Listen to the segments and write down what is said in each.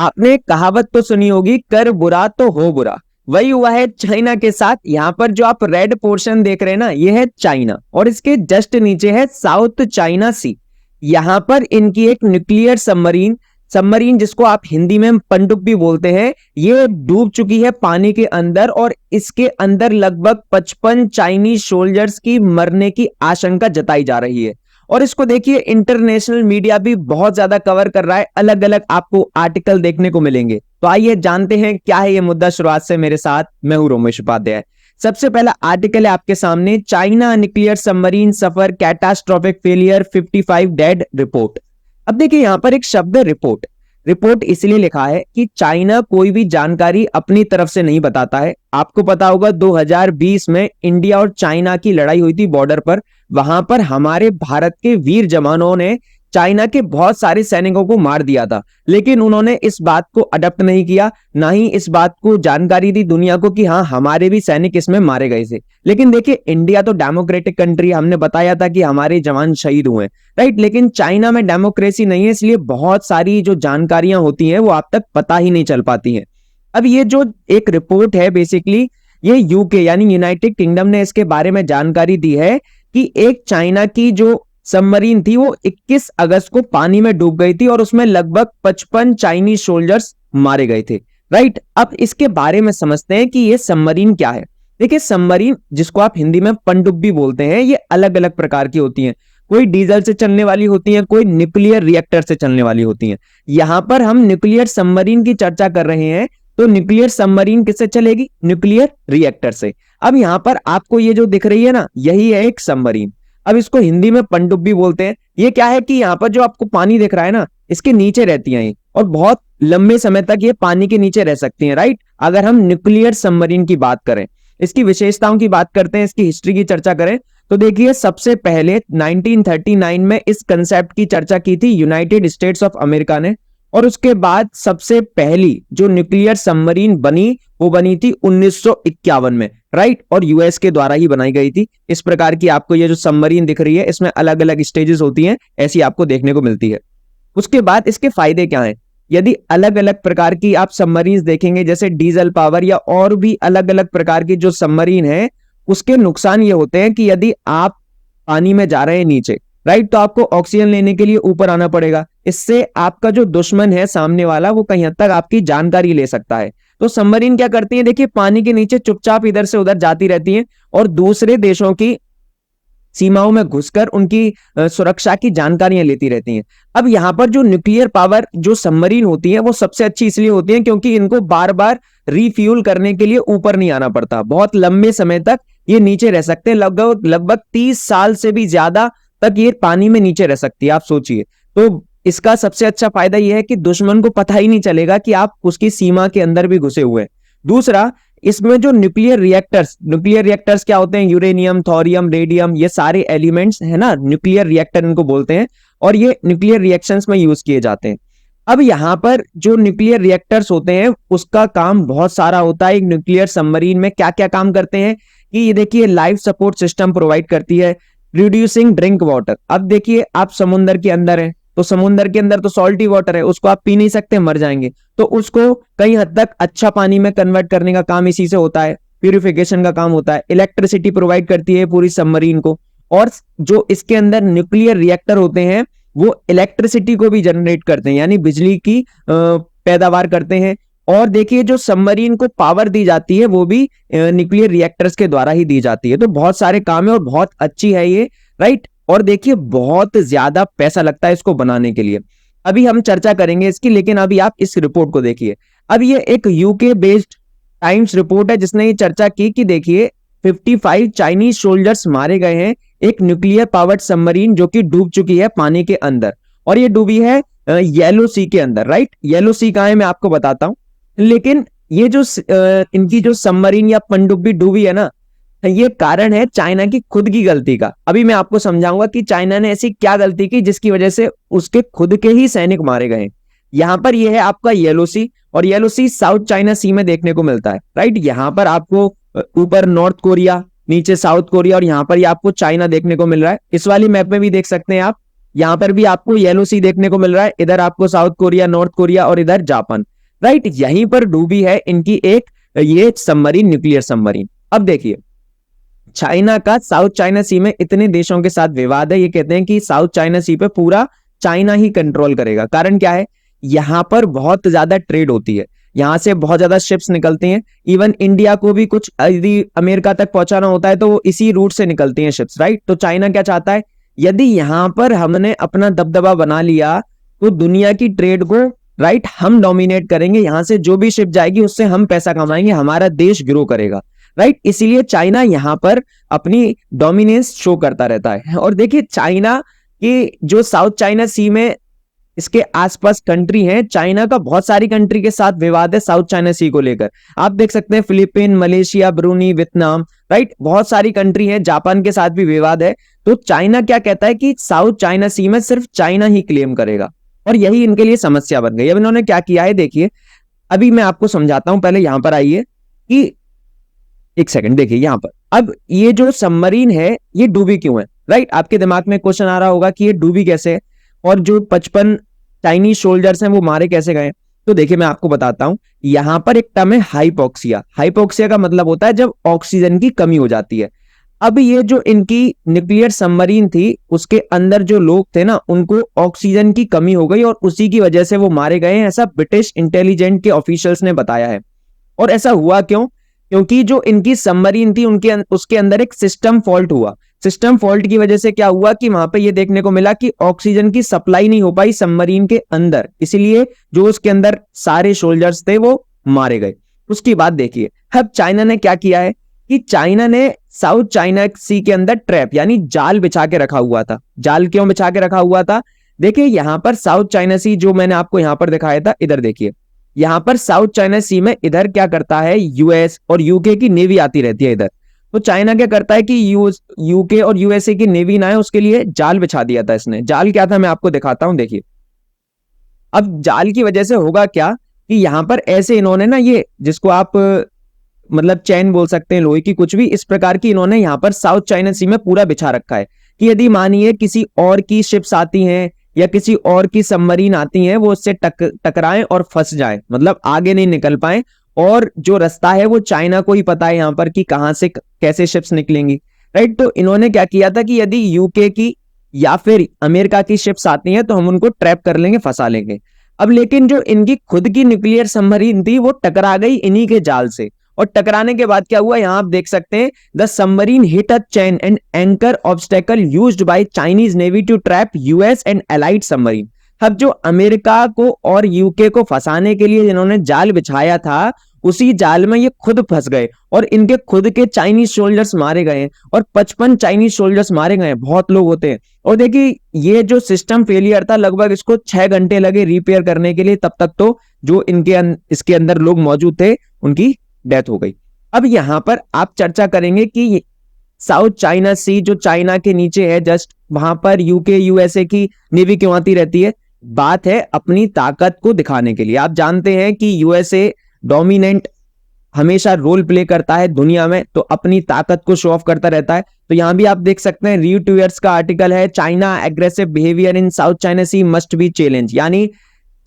आपने कहावत तो सुनी होगी, कर बुरा तो हो बुरा। वही हुआ है चाइना के साथ। यहाँ पर जो आप रेड पोर्शन देख रहे हैं ना, ये है चाइना और इसके जस्ट नीचे है साउथ चाइना सी। यहाँ पर इनकी एक न्यूक्लियर सबमरीन सबमरीन जिसको आप हिंदी में पनडुब्बी बोलते हैं, ये डूब चुकी है पानी के अंदर और इसके अंदर लगभग 55 चाइनीज सोल्जर्स की मरने की आशंका जताई जा रही है। और इसको देखिए इंटरनेशनल मीडिया भी बहुत ज्यादा कवर कर रहा है, अलग अलग आपको आर्टिकल देखने को मिलेंगे। तो आइए जानते हैं क्या है ये मुद्दा शुरुआत से मेरे साथ। मैं हूं रोमेश उपाध्याय। सबसे पहला आर्टिकल है आपके सामने, चाइना न्यूक्लियर सबमरीन सफर कैटास्ट्रोफिक फेलियर 55 डेड रिपोर्ट। अब देखिए यहां पर एक शब्द रिपोर्ट। रिपोर्ट इसलिए लिखा है कि चाइना कोई भी जानकारी अपनी तरफ से नहीं बताता है। आपको पता होगा 2020 में इंडिया और चाइना की लड़ाई हुई थी बॉर्डर पर। वहां पर हमारे भारत के वीर जवानों ने चाइना के बहुत सारे सैनिकों को मार दिया था, लेकिन उन्होंने इस बात को अडॉप्ट नहीं किया, ना ही इस बात को जानकारी दी दुनिया को कि हाँ हमारे भी सैनिक इसमें मारे गए थे। लेकिन देखिए इंडिया तो डेमोक्रेटिक कंट्री, हमने बताया था कि हमारे जवान शहीद हुए, राइट। लेकिन चाइना में डेमोक्रेसी नहीं है, इसलिए बहुत सारी जो जानकारियां होती हैं वो आप तक पता ही नहीं चल पाती हैं। अब ये जो एक रिपोर्ट है बेसिकली, ये यूके यानी यूनाइटेड किंगडम ने इसके बारे में जानकारी दी है कि एक चाइना की जो सबमरीन थी वो 21 अगस्त को पानी में डूब गई थी और उसमें लगभग 55 चाइनीज सोल्जर्स मारे गए थे, राइट। अब इसके बारे में समझते हैं कि ये सबमरीन क्या है। देखिए सबमरीन जिसको आप हिंदी में पनडुब्बी बोलते हैं, ये अलग अलग प्रकार की होती हैं। कोई डीजल से चलने वाली होती है, कोई न्यूक्लियर रिएक्टर से चलने वाली होती है। यहां पर हम न्यूक्लियर सबमरीन की चर्चा कर रहे हैं, तो न्यूक्लियर सबमरीन किससे चलेगी? न्यूक्लियर रिएक्टर से। अब यहां पर आपको ये जो दिख रही है ना, यही है एक सबमरीन। अब इसको हिंदी में पनडुब्बी बोलते हैं। ये क्या है कि यहाँ पर जो आपको पानी दिख रहा है ना, इसके नीचे रहती हैं ये और बहुत लंबे समय तक ये पानी के नीचे रह सकती हैं, राइट। अगर हम न्यूक्लियर सबमरीन की बात करें, इसकी विशेषताओं की बात करते हैं, इसकी हिस्ट्री की चर्चा करें, तो देखिए सबसे पहले 1939 में इस कंसेप्ट की चर्चा की थी यूनाइटेड स्टेट्स ऑफ अमेरिका ने। और उसके बाद सबसे पहली जो न्यूक्लियर सबमरीन बनी वो बनी थी 1951 में, राइट। और यूएस के द्वारा ही बनाई गई थी। इस प्रकार की आपको ये जो सबमरीन दिख रही है, इसमें अलग अलग स्टेजेस होती हैं, ऐसी आपको देखने को मिलती है। उसके बाद इसके फायदे क्या हैं? यदि अलग अलग प्रकार की आप सबमरीन देखेंगे, जैसे डीजल पावर या और भी अलग अलग प्रकार की जो सबमरीन है, उसके नुकसान ये होते हैं कि यदि आप पानी में जा रहे हैं नीचे, राइट, तो आपको ऑक्सीजन लेने के लिए ऊपर आना पड़ेगा। इससे आपका जो दुश्मन है सामने वाला, वो कहीं हद तक आपकी जानकारी ले सकता है। तो सबमरीन क्या करती है? देखिए पानी के नीचे चुपचाप इधर से उधर जाती रहती हैं और दूसरे देशों की सीमाओं में घुसकर उनकी सुरक्षा की जानकारियां लेती रहती हैं। अब यहां पर जो न्यूक्लियर पावर जो सबमरीन होती है, वो सबसे अच्छी इसलिए होती है क्योंकि इनको बार बार रिफ्यूल करने के लिए ऊपर नहीं आना पड़ता। बहुत लंबे समय तक ये नीचे रह सकते हैं, लगभग 30 साल से भी ज्यादा तक ये पानी में नीचे रह सकती है। आप सोचिए, तो इसका सबसे अच्छा फायदा यह है कि दुश्मन को पता ही नहीं चलेगा कि आप उसकी सीमा के अंदर भी घुसे हुए हैं। दूसरा, इसमें जो न्यूक्लियर रिएक्टर्स क्या होते हैं? यूरेनियम, थोरियम, रेडियम, ये सारे एलिमेंट्स है ना, न्यूक्लियर रिएक्टर इनको बोलते हैं और ये न्यूक्लियर रिएक्शंस में यूज किए जाते हैं। अब यहां पर जो न्यूक्लियर रिएक्टर्स होते हैं, उसका काम बहुत सारा होता है। एक न्यूक्लियर सबमरीन में क्या क्या काम करते हैं कि ये देखिए लाइफ सपोर्ट सिस्टम प्रोवाइड करती है, रिड्यूसिंग ड्रिंक वाटर। अब देखिए आप समुद्र के अंदर है, तो समुद्र के अंदर तो सॉल्टी वाटर है, उसको आप पी नहीं सकते, मर जाएंगे। तो उसको कई हद तक अच्छा पानी में कन्वर्ट करने का काम इसी से होता है, प्यूरिफिकेशन का काम होता है। इलेक्ट्रिसिटी प्रोवाइड करती है पूरी सबमरीन को। और जो इसके अंदर न्यूक्लियर रिएक्टर होते हैं, वो इलेक्ट्रिसिटी को भी जनरेट करते हैं, यानी बिजली की पैदावार करते हैं। और देखिए जो सबमरीन को पावर दी जाती है, वो भी न्यूक्लियर रिएक्टर्स के द्वारा ही दी जाती है। तो बहुत सारे काम है और बहुत अच्छी है ये, राइट। और देखिए बहुत ज्यादा पैसा लगता है इसको बनाने के लिए। अभी हम चर्चा करेंगे इसकी, लेकिन अभी आप इस रिपोर्ट को देखिए। अब ये एक यूके बेस्ड टाइम्स रिपोर्ट है जिसने ये चर्चा की कि देखिए 55 चाइनीज सोल्जर्स मारे गए हैं एक न्यूक्लियर पावर्ड सबमरीन जो कि डूब चुकी है पानी के अंदर। और ये डूबी है येलो सी के अंदर, राइट। येलो सी कहां है मैं आपको बताता हूं। लेकिन ये जो इनकी जो सबमरीन या पनडुब्बी डूबी है ना, ये कारण है चाइना की खुद की गलती का। अभी मैं आपको समझाऊंगा कि चाइना ने ऐसी क्या गलती की जिसकी वजह से उसके खुद के ही सैनिक मारे गए। यहां पर यह है आपका येलो सी, और येलो सी साउथ चाइना सी में देखने को मिलता है, राइट। यहां पर आपको ऊपर नॉर्थ कोरिया, नीचे साउथ कोरिया और यहां पर ये आपको चाइना देखने को मिल रहा है। इस वाली मैप में भी देख सकते हैं आप, यहाँ पर भी आपको येलो सी देखने को मिल रहा है, इधर आपको साउथ कोरिया, नॉर्थ कोरिया और इधर जापान, राइट। यहीं पर डूबी है इनकी एक ये सबमरीन, न्यूक्लियर सबमरीन। अब देखिए चाइना का साउथ चाइना सी में इतने देशों के साथ विवाद है, ये कहते हैं कि साउथ चाइना सी पे पूरा चाइना ही कंट्रोल करेगा। कारण क्या है, यहां पर बहुत ज्यादा ट्रेड होती है, यहां से बहुत ज्यादा शिप्स निकलती हैं। इवन इंडिया को भी कुछ यदि अमेरिका तक पहुंचाना होता है तो वो इसी रूट से निकलती हैं शिप्स, राइट। तो चाइना क्या चाहता है, यदि यहां पर हमने अपना दबदबा बना लिया तो दुनिया की ट्रेड को, राइट, हम डोमिनेट करेंगे, यहां से जो भी शिप जाएगी उससे हम पैसा कमाएंगे, हमारा देश ग्रो करेगा, राइट। इसीलिए चाइना यहां पर अपनी डोमिनेंस शो करता रहता है। और देखिए चाइना की जो साउथ चाइना सी में इसके आसपास कंट्री हैं, चाइना का बहुत सारी कंट्री के साथ विवाद है साउथ चाइना सी को लेकर। आप देख सकते हैं Philippine, Malaysia, Bruny, Vietnam, right, बहुत सारी कंट्री हैं, जापान के साथ भी विवाद है। तो चाइना क्या कहता है कि साउथ चाइना सी में सिर्फ चाइना ही क्लेम करेगा, और यही इनके लिए समस्या बन गई। अब इन्होंने क्या किया है देखिए, अभी मैं आपको समझाता हूं, पहले यहां पर आइए कि एक सेकंड देखिए यहां पर। अब ये जो सबमरीन है ये डूबी क्यों है, राइट। आपके दिमाग में क्वेश्चन आ रहा होगा कि ये डूबी कैसे है और जो 55 चाइनीज सोल्जर्स हैं वो मारे कैसे गए। तो देखिए मैं आपको बताता हूं, यहां पर एक टर्म है हाइपोक्सिया। हाइपोक्सिया का मतलब होता है जब ऑक्सीजन की कमी हो जाती है। अब ये जो इनकी न्यूक्लियर सबमरीन थी उसके अंदर जो लोग थे ना, उनको ऑक्सीजन की कमी हो गई और उसी की वजह से वो मारे गए हैं, ऐसा ब्रिटिश इंटेलिजेंट के ऑफिशियल्स ने बताया है। और ऐसा हुआ क्यों, क्योंकि जो इनकी सबमरीन थी उनके उसके अंदर एक सिस्टम फॉल्ट हुआ। सिस्टम फॉल्ट की वजह से क्या हुआ कि वहां पे ये देखने को मिला कि ऑक्सीजन की सप्लाई नहीं हो पाई सबमरीन के अंदर, इसलिए जो उसके अंदर सारे सोल्जर्स थे वो मारे गए। उसकी बात देखिए, अब चाइना ने क्या किया है कि चाइना ने साउथ चाइना सी के अंदर ट्रैप यानी जाल बिछा के रखा हुआ था। जाल क्यों बिछा के रखा हुआ था, देखिए यहां पर साउथ चाइना सी जो मैंने आपको यहां पर दिखाया था, इधर देखिए यहां पर साउथ चाइना सी में इधर क्या करता है, यूएस और यूके की नेवी आती रहती है इधर। तो चाइना क्या करता है कि यूके और यूएसए की नेवी ना है, उसके लिए जाल बिछा दिया था इसने। जाल क्या था मैं आपको दिखाता हूं, देखिए। अब जाल की वजह से होगा क्या कि यहां पर ऐसे इन्होंने ना, ये जिसको आप मतलब चैन बोल सकते हैं लोहे की, कुछ भी इस प्रकार की इन्होंने यहां पर साउथ चाइना सी में पूरा बिछा रखा है कि यदि मानिए किसी और की शिप्स आती हैं या किसी और की सबमरीन आती हैं, वो उससे टकराएं और फंस जाएं, मतलब आगे नहीं निकल पाए। और जो रास्ता है वो चाइना को ही पता है यहाँ पर कि कहां से कैसे शिप्स निकलेंगी, राइट। तो इन्होंने क्या किया था कि यदि यूके की या फिर अमेरिका की शिप्स आती हैं तो हम उनको ट्रैप कर लेंगे, फंसा लेंगे। अब लेकिन जो इनकी खुद की न्यूक्लियर सबमरीन थी वो टकरा गई इन्हीं के जाल से, और टकराने के बाद क्या हुआ, यहां आप देख सकते हैं, the submarine hit a chain and anchor obstacle used by Chinese navy to trap US and allied submarine. अब जो अमेरिका को और यूके को फंसाने के लिए जिन्होंने जाल बिछाया था, उसी जाल में ये खुद फंस गए और इनके खुद के चाइनीज सोल्जर्स मारे गए, और 55 चाइनीज सोल्जर्स मारे गए, बहुत लोग होते हैं। और देखिए ये जो सिस्टम फेलियर था, लगभग इसको 6 घंटे लगे रिपेयर करने के लिए, तब तक तो जो इसके अंदर लोग मौजूद थे उनकी डेथ हो गई। अब यहां पर आप चर्चा करेंगे कि साउथ चाइना सी जो चाइना के नीचे है जस्ट, वहां पर यूके यूएसए की नेवी क्यों आती रहती है। बात है अपनी ताकत को दिखाने के लिए। आप जानते हैं कि यूएसए डोमिनेंट हमेशा रोल प्ले करता है दुनिया में, तो अपनी ताकत को शो ऑफ करता रहता है। तो यहां भी आप देख सकते हैं रीट्यूअर्स का आर्टिकल है, China aggressive behaviour in South China Sea must be challenge, यानी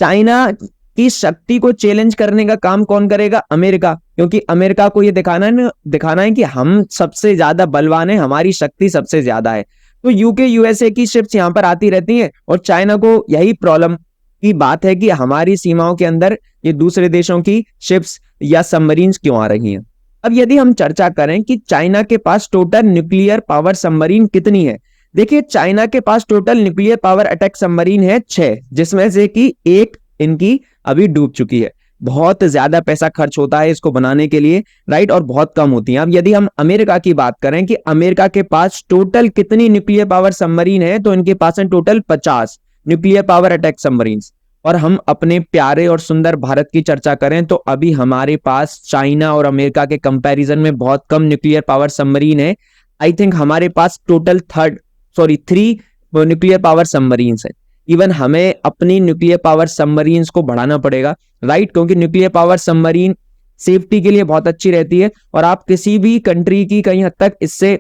चाइना की शक्ति को चैलेंज करने का काम कौन करेगा, अमेरिका, क्योंकि अमेरिका को यह दिखाना है कि हम सबसे ज्यादा बलवान है, हमारी शक्ति सबसे ज्यादा है। तो यूके यूएसए की शिप्स यहां पर आती रहती हैं और चाइना को यही प्रॉब्लम की बात है कि हमारी सीमाओं के अंदर ये दूसरे देशों की शिप्स या सबमरीन्स क्यों आ रही हैं। अब यदि हम चर्चा करें कि चाइना के पास टोटल न्यूक्लियर पावर सबमरीन कितनी है, देखिए चाइना के पास total nuclear power attack submarine है 6, जिसमें से कि एक इनकी अभी डूब चुकी है। बहुत ज्यादा पैसा खर्च होता है इसको बनाने के लिए, राइट, और बहुत कम होती हैं। अब यदि हम अमेरिका की बात करें कि अमेरिका के पास टोटल कितनी न्यूक्लियर पावर सबमरीन है, तो इनके पास है total 50 nuclear power attack submarine. और हम अपने प्यारे और सुंदर भारत की चर्चा करें तो अभी हमारे पास चाइना और अमेरिका के कंपैरिजन में बहुत कम न्यूक्लियर पावर सबमरीन है। आई थिंक हमारे पास टोटल 3 न्यूक्लियर पावर सबमरीन है। इवन हमें अपनी न्यूक्लियर पावर सबमरीन्स को बढ़ाना पड़ेगा, राइट, क्योंकि न्यूक्लियर पावर सबमरीन सेफ्टी के लिए बहुत अच्छी रहती है और आप किसी भी कंट्री की कहीं हद तक इससे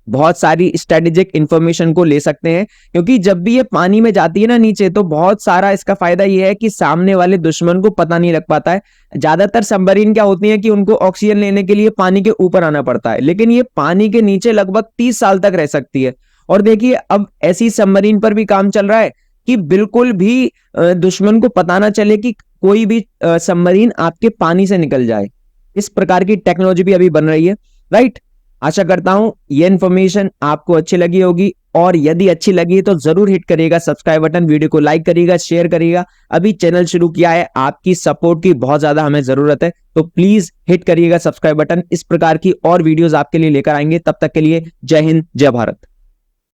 बहुत सारी स्ट्रेटेजिक इंफॉर्मेशन को ले सकते हैं, क्योंकि जब भी ये पानी में जाती है ना नीचे, तो बहुत सारा इसका फायदा ये है कि सामने वाले दुश्मन को पता नहीं लग पाता है। ज्यादातर सबमरीन क्या होती है कि उनको ऑक्सीजन लेने के लिए पानी के ऊपर आना पड़ता है, लेकिन ये पानी के नीचे लगभग 30 साल तक रह सकती है। और देखिए अब ऐसी सबमरीन पर भी काम चल रहा है कि बिल्कुल भी दुश्मन को पता ना चले कि कोई भी सबमरीन आपके पानी से निकल जाए। इस प्रकार की टेक्नोलॉजी भी अभी बन रही है, राइट। आशा करता हूं ये इन्फॉर्मेशन आपको अच्छी लगी होगी, और यदि अच्छी लगी तो जरूर हिट करिएगा सब्सक्राइब बटन, वीडियो को लाइक करिएगा, शेयर करिएगा। अभी चैनल शुरू किया है, आपकी सपोर्ट की बहुत ज्यादा हमें जरूरत है, तो प्लीज हिट करिएगा सब्सक्राइब बटन। इस प्रकार की और वीडियोस आपके लिए लेकर आएंगे। तब तक के लिए जय हिंद, जय भारत।